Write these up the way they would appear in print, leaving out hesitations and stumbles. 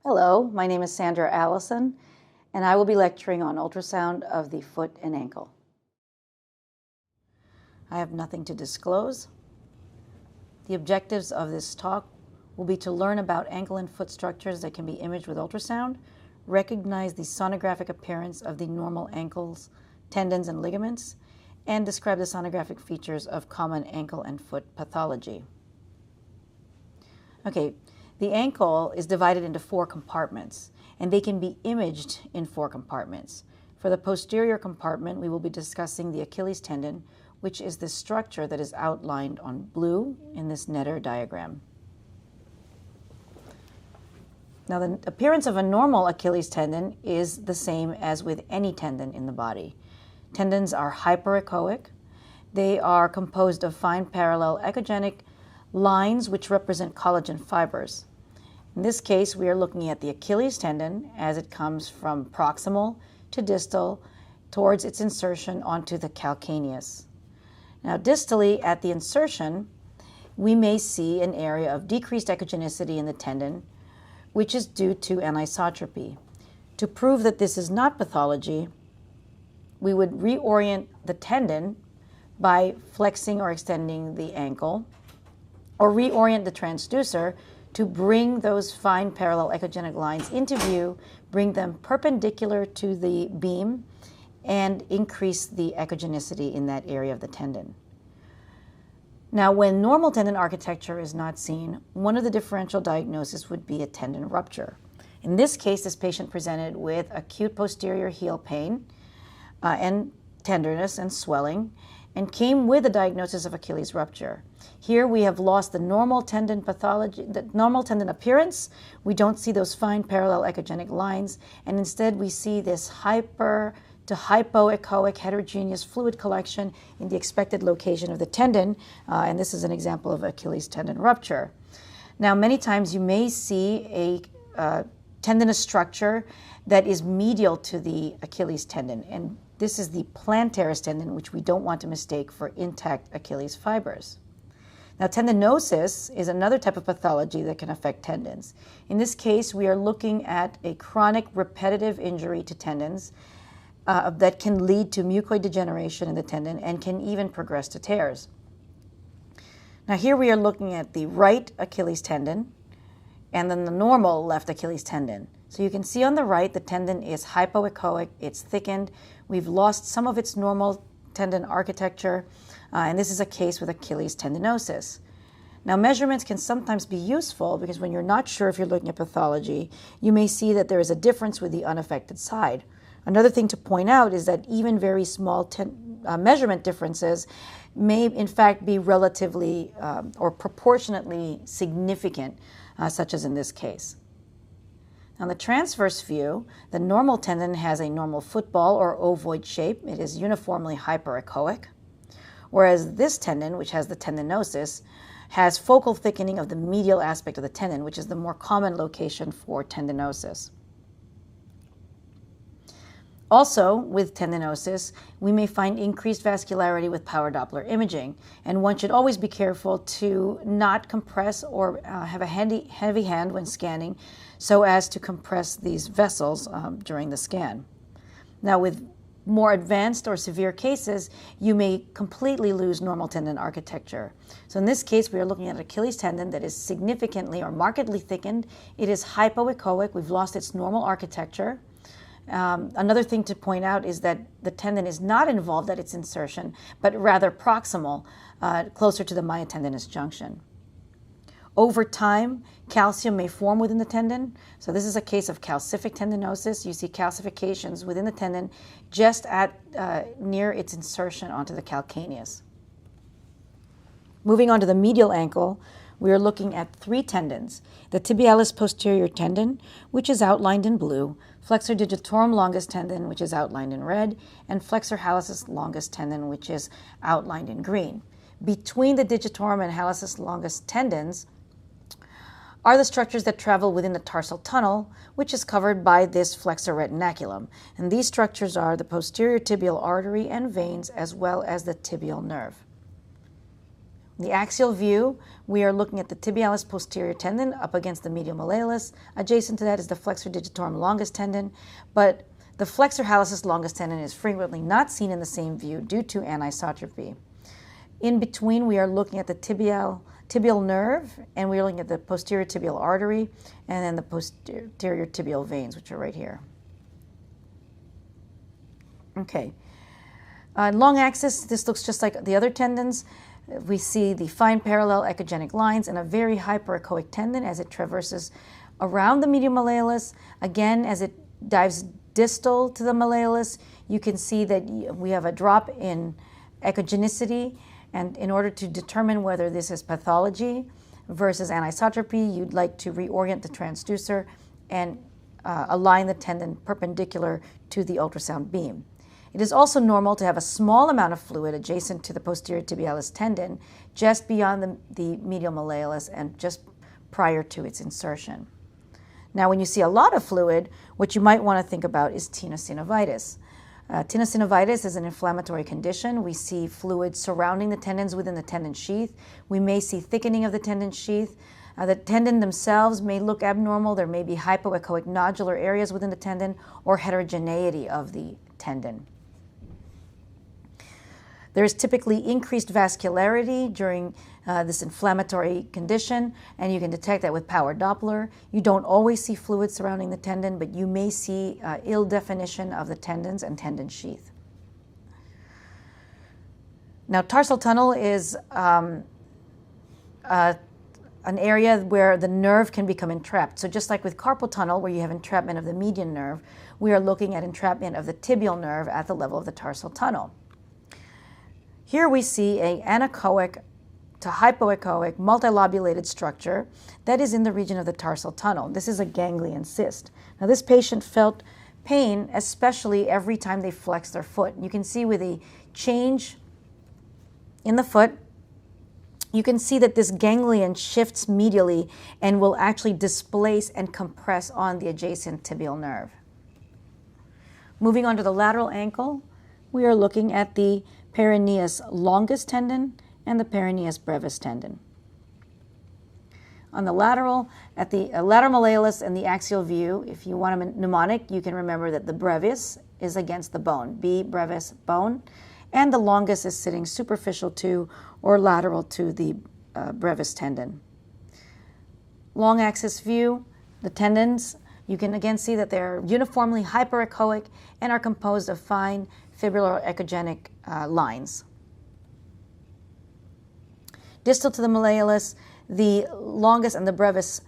Hello, my name is Sandra Allison, and I will be lecturing on ultrasound of the foot and ankle. I have nothing to disclose. The objectives of this talk will be to learn about ankle and foot structures that can be imaged with ultrasound, recognize the sonographic appearance of the normal ankles, tendons, and ligaments, and describe the sonographic features of common ankle and foot pathology. Okay. The ankle is divided into 4 compartments, and they can be imaged in 4 compartments. For the posterior compartment, we will be discussing the Achilles tendon, which is the structure that is outlined on blue in this Netter diagram. Now, the appearance of a normal Achilles tendon is the same as with any tendon in the body. Tendons are hyperechoic. They are composed of fine parallel echogenic lines which represent collagen fibers. In this case, we are looking at the Achilles tendon as it comes from proximal to distal towards its insertion onto the calcaneus. Now, distally at the insertion, we may see an area of decreased echogenicity in the tendon, which is due to anisotropy. To prove that this is not pathology, we would reorient the tendon by flexing or extending the ankle, or reorient the transducer to bring those fine parallel echogenic lines into view, bring them perpendicular to the beam, and increase the echogenicity in that area of the tendon. Now, when normal tendon architecture is not seen, one of the differential diagnoses would be a tendon rupture. In this case, this patient presented with acute posterior heel pain and tenderness and swelling, and came with a diagnosis of Achilles rupture. Here we have lost the normal tendon pathology, the normal tendon appearance. We don't see those fine parallel echogenic lines, and instead we see this hyper to hypoechoic heterogeneous fluid collection in the expected location of the tendon, and this is an example of Achilles tendon rupture. Now, many times you may see a tendinous structure that is medial to the Achilles tendon, and this is the plantaris tendon, which we don't want to mistake for intact Achilles fibers. Now, tendinosis is another type of pathology that can affect tendons. In this case, we are looking at a chronic repetitive injury to tendons that can lead to mucoid degeneration in the tendon and can even progress to tears. Now, here we are looking at the right Achilles tendon and then the normal left Achilles tendon. So you can see on the right, the tendon is hypoechoic, it's thickened. We've lost some of its normal tendon architecture, and this is a case with Achilles tendinosis. Now, measurements can sometimes be useful because when you're not sure if you're looking at pathology, you may see that there is a difference with the unaffected side. Another thing to point out is that even very small measurement differences may in fact be relatively or proportionately significant, such as in this case. On the transverse view, the normal tendon has a normal football or ovoid shape. It is uniformly hyperechoic, whereas this tendon, which has the tendinosis, has focal thickening of the medial aspect of the tendon, which is the more common location for tendinosis. Also, with tendinosis, we may find increased vascularity with power Doppler imaging, and one should always be careful to not compress or have a heavy hand when scanning so as to compress these vessels during the scan. Now, with more advanced or severe cases, you may completely lose normal tendon architecture. So in this case, we are looking at an Achilles tendon that is significantly or markedly thickened. It is hypoechoic. We've lost its normal architecture. Another thing to point out is that the tendon is not involved at its insertion, but rather proximal, closer to the myotendinous junction. Over time, calcium may form within the tendon. So this is a case of calcific tendinosis. You see calcifications within the tendon just at near its insertion onto the calcaneus. Moving on to the medial ankle, we are looking at 3 tendons. The tibialis posterior tendon, which is outlined in blue, flexor digitorum longus tendon, which is outlined in red, and flexor hallucis longus tendon, which is outlined in green. Between the digitorum and hallucis longus tendons are the structures that travel within the tarsal tunnel, which is covered by this flexor retinaculum. And these structures are the posterior tibial artery and veins, as well as the tibial nerve. The axial view, we are looking at the tibialis posterior tendon up against the medial malleolus. Adjacent to that is the flexor digitorum longus tendon, but the flexor hallucis longus tendon is frequently not seen in the same view due to anisotropy. In between, we are looking at the tibial nerve, and we are looking at the posterior tibial artery, and then the posterior tibial veins, which are right here. Okay. Long axis, this looks just like the other tendons. We see the fine parallel echogenic lines and a very hyperechoic tendon as it traverses around the medial malleolus. Again, as it dives distal to the malleolus, you can see that we have a drop in echogenicity, and in order to determine whether this is pathology versus anisotropy, you'd like to reorient the transducer and align the tendon perpendicular to the ultrasound beam. It is also normal to have a small amount of fluid adjacent to the posterior tibialis tendon, just beyond the medial malleolus and just prior to its insertion. Now, when you see a lot of fluid, what you might want to think about is tenosynovitis. Tenosynovitis is an inflammatory condition. We see fluid surrounding the tendons within the tendon sheath. We may see thickening of the tendon sheath. The tendon themselves may look abnormal. There may be hypoechoic nodular areas within the tendon or heterogeneity of the tendon. There is typically increased vascularity during this inflammatory condition, and you can detect that with power Doppler. You don't always see fluid surrounding the tendon, but you may see ill definition of the tendons and tendon sheath. Now, tarsal tunnel is an area where the nerve can become entrapped. So just like with carpal tunnel, where you have entrapment of the median nerve, we are looking at entrapment of the tibial nerve at the level of the tarsal tunnel. Here we see an anechoic to hypoechoic multilobulated structure that is in the region of the tarsal tunnel. This is a ganglion cyst. Now, this patient felt pain, especially every time they flexed their foot. You can see with a change in the foot, you can see that this ganglion shifts medially and will actually displace and compress on the adjacent tibial nerve. Moving on to the lateral ankle, we are looking at the Peroneus longus tendon and the Peroneus brevis tendon. On the lateral, at the lateral malleolus and the axial view, if you want a mnemonic, you can remember that the brevis is against the bone, B brevis, bone, and the longus is sitting superficial to or lateral to the brevis tendon. Long axis view, the tendons, you can again see that they're uniformly hyperechoic and are composed of fine fibular echogenic lines. Distal to the malleolus, the longus and the brevis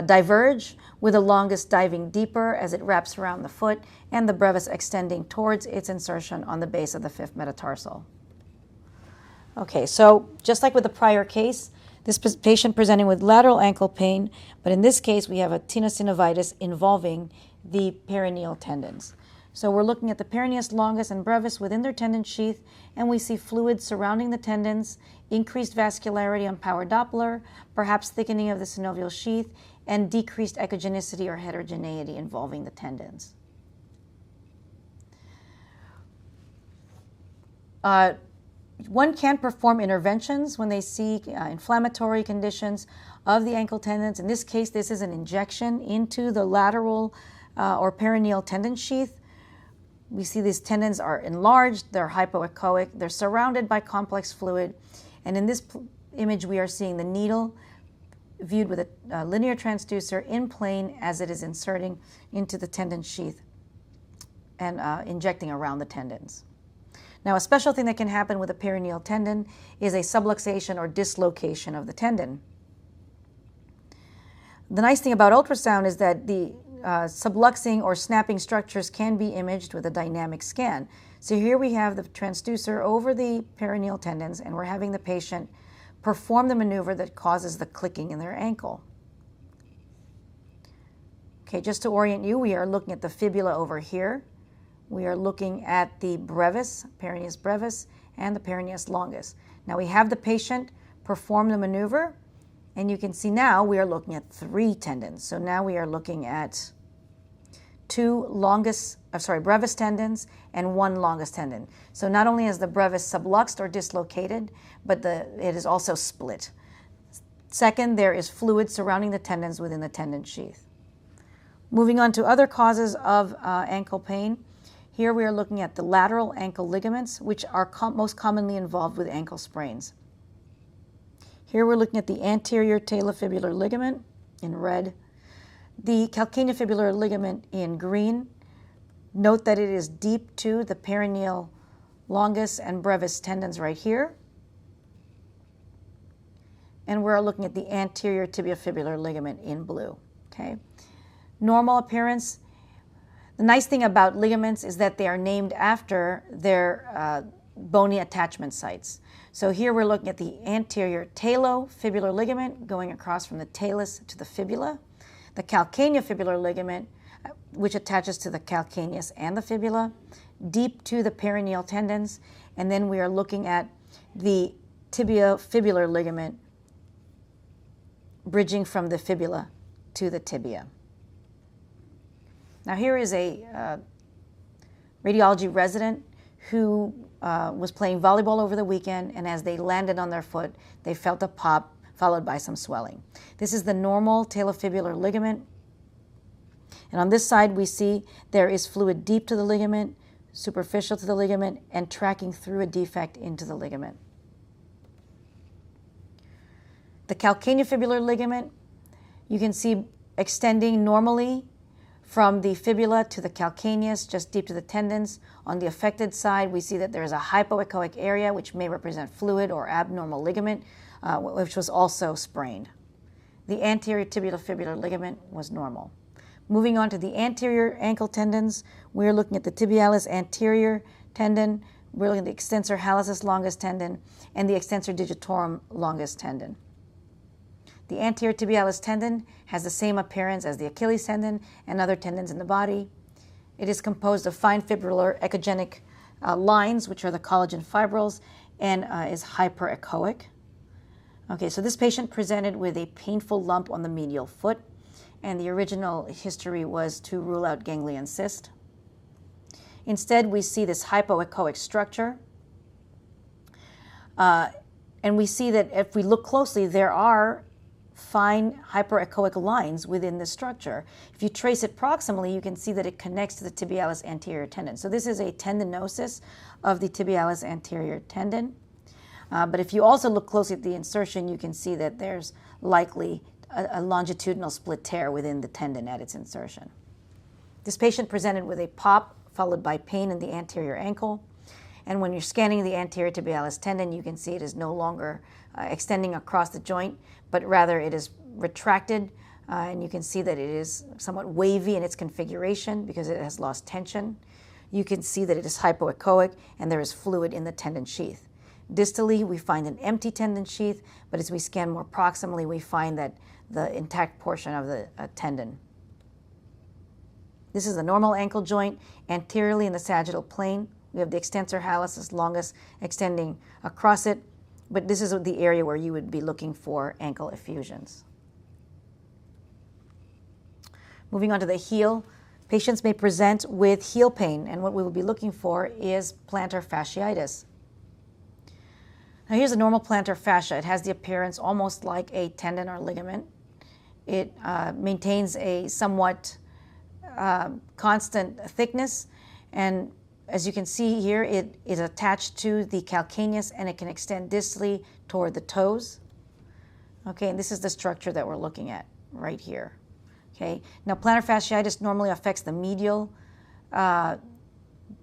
diverge, with the longus diving deeper as it wraps around the foot, and the brevis extending towards its insertion on the base of the fifth metatarsal. Okay, so just like with the prior case, this patient presenting with lateral ankle pain, but in this case we have a tenosynovitis involving the peroneal tendons. So we're looking at the Peroneus longus and brevis within their tendon sheath, and we see fluid surrounding the tendons, increased vascularity on power Doppler, perhaps thickening of the synovial sheath, and decreased echogenicity or heterogeneity involving the tendons. One can perform interventions when they see inflammatory conditions of the ankle tendons. In this case, this is an injection into the lateral or peroneal tendon sheath. We see these tendons are enlarged, they're hypoechoic, they're surrounded by complex fluid, and in this image we are seeing the needle viewed with a linear transducer in plane as it is inserting into the tendon sheath and injecting around the tendons. Now, a special thing that can happen with a peroneal tendon is a subluxation or dislocation of the tendon. The nice thing about ultrasound is that the subluxing or snapping structures can be imaged with a dynamic scan. So here we have the transducer over the peroneal tendons, and we're having the patient perform the maneuver that causes the clicking in their ankle. Okay, just to orient you, we are looking at the fibula over here. We are looking at the brevis, Peroneus brevis, and the Peroneus longus. Now we have the patient perform the maneuver, and you can see now we are looking at 3 tendons. So now we are looking at two brevis tendons and one longus tendon. So not only is the brevis subluxed or dislocated, but it is also split. Second, there is fluid surrounding the tendons within the tendon sheath. Moving on to other causes of ankle pain, here we are looking at the lateral ankle ligaments, which are most commonly involved with ankle sprains. Here we're looking at the anterior talofibular ligament in red, the calcaneofibular ligament in green. Note that it is deep to the peroneal longus and brevis tendons right here. And we're looking at the anterior tibiofibular ligament in blue. Okay. Normal appearance. The nice thing about ligaments is that they are named after their bony attachment sites. So here we're looking at the anterior talofibular ligament going across from the talus to the fibula, the calcaneofibular ligament, which attaches to the calcaneus and the fibula, deep to the peroneal tendons, and then we are looking at the tibiofibular ligament bridging from the fibula to the tibia. Now here is a radiology resident who was playing volleyball over the weekend, and as they landed on their foot, they felt a pop followed by some swelling. This is the normal talofibular ligament. And on this side, we see there is fluid deep to the ligament, superficial to the ligament, and tracking through a defect into the ligament. The calcaneofibular ligament, you can see extending normally from the fibula to the calcaneus, just deep to the tendons. On the affected side, we see that there is a hypoechoic area, which may represent fluid or abnormal ligament, which was also sprained. The anterior tibiofibular ligament was normal. Moving on to the anterior ankle tendons, we're looking at the tibialis anterior tendon, we're looking at the extensor hallucis longus tendon, and the extensor digitorum longus tendon. The anterior tibialis tendon has the same appearance as the Achilles tendon and other tendons in the body. It is composed of fine fibrillar echogenic lines, which are the collagen fibrils, and is hyperechoic. Okay, so this patient presented with a painful lump on the medial foot, and the original history was to rule out ganglion cyst. Instead, we see this hypoechoic structure, and we see that if we look closely, there are fine hyperechoic lines within the structure. If you trace it proximally, you can see that it connects to the tibialis anterior tendon. So this is a tendinosis of the tibialis anterior tendon. But if you also look closely at the insertion, you can see that there's likely a longitudinal split tear within the tendon at its insertion. This patient presented with a pop followed by pain in the anterior ankle. And when you're scanning the anterior tibialis tendon, you can see it is no longer extending across the joint, but rather it is retracted, and you can see that it is somewhat wavy in its configuration because it has lost tension. You can see that it is hypoechoic, and there is fluid in the tendon sheath. Distally, we find an empty tendon sheath, but as we scan more proximally, we find that the intact portion of the tendon. This is the normal ankle joint. Anteriorly in the sagittal plane, we have the extensor hallucis longus extending across it, but this is the area where you would be looking for ankle effusions. Moving on to the heel, patients may present with heel pain, and what we will be looking for is plantar fasciitis. Now here's a normal plantar fascia. It has the appearance almost like a tendon or ligament. It maintains a somewhat constant thickness, and as you can see here, it is attached to the calcaneus, and it can extend distally toward the toes. Okay, and this is the structure that we're looking at right here. Okay, now plantar fasciitis normally affects the medial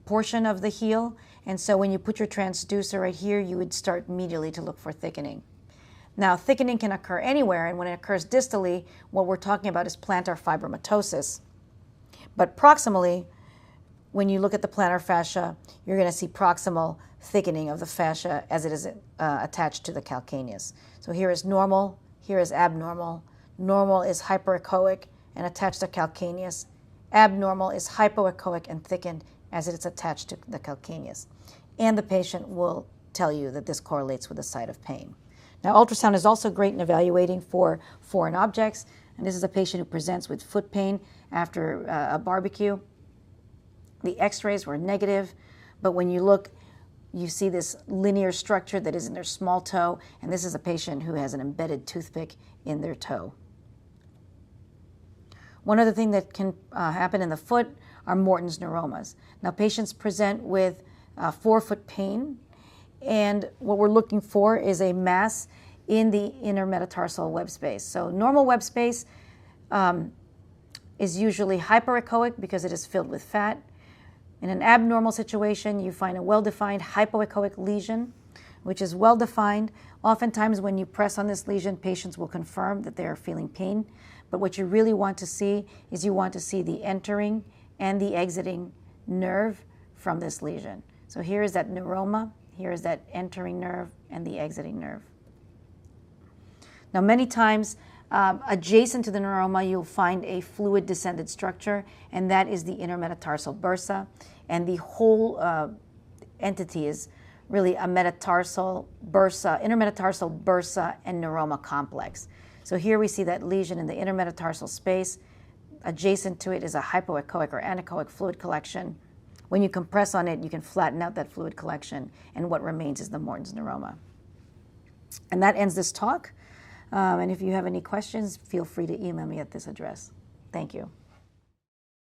portion of the heel, and so when you put your transducer right here, you would start medially to look for thickening. Now, thickening can occur anywhere, and when it occurs distally, what we're talking about is plantar fibromatosis. But proximally, when you look at the plantar fascia, you're going to see proximal thickening of the fascia as it is attached to the calcaneus. So here is normal, here is abnormal. Normal is hyperechoic and attached to calcaneus. Abnormal is hypoechoic and thickened as it is attached to the calcaneus. And the patient will tell you that this correlates with the site of pain. Now, ultrasound is also great in evaluating for foreign objects. And this is a patient who presents with foot pain after a barbecue. The x-rays were negative, but when you look, you see this linear structure that is in their small toe, and this is a patient who has an embedded toothpick in their toe. One other thing that can happen in the foot are Morton's neuromas. Now, patients present with forefoot pain, and what we're looking for is a mass in the inner metatarsal web space. So normal web space is usually hyperechoic because it is filled with fat. In an abnormal situation, you find a well-defined hypoechoic lesion, which is well-defined. Oftentimes when you press on this lesion, patients will confirm that they are feeling pain. But what you really want to see is you want to see the entering and the exiting nerve from this lesion. So here is that neuroma, here is that entering nerve and the exiting nerve. Now, many times, adjacent to the neuroma, you'll find a fluid descended structure, and that is the inner metatarsal bursa. And the whole entity is really a metatarsal bursa, intermetatarsal bursa and neuroma complex. So here we see that lesion in the intermetatarsal space. Adjacent to it is a hypoechoic or anechoic fluid collection. When you compress on it, you can flatten out that fluid collection, and what remains is the Morton's neuroma. And that ends this talk. And if you have any questions, feel free to email me at this address. Thank you.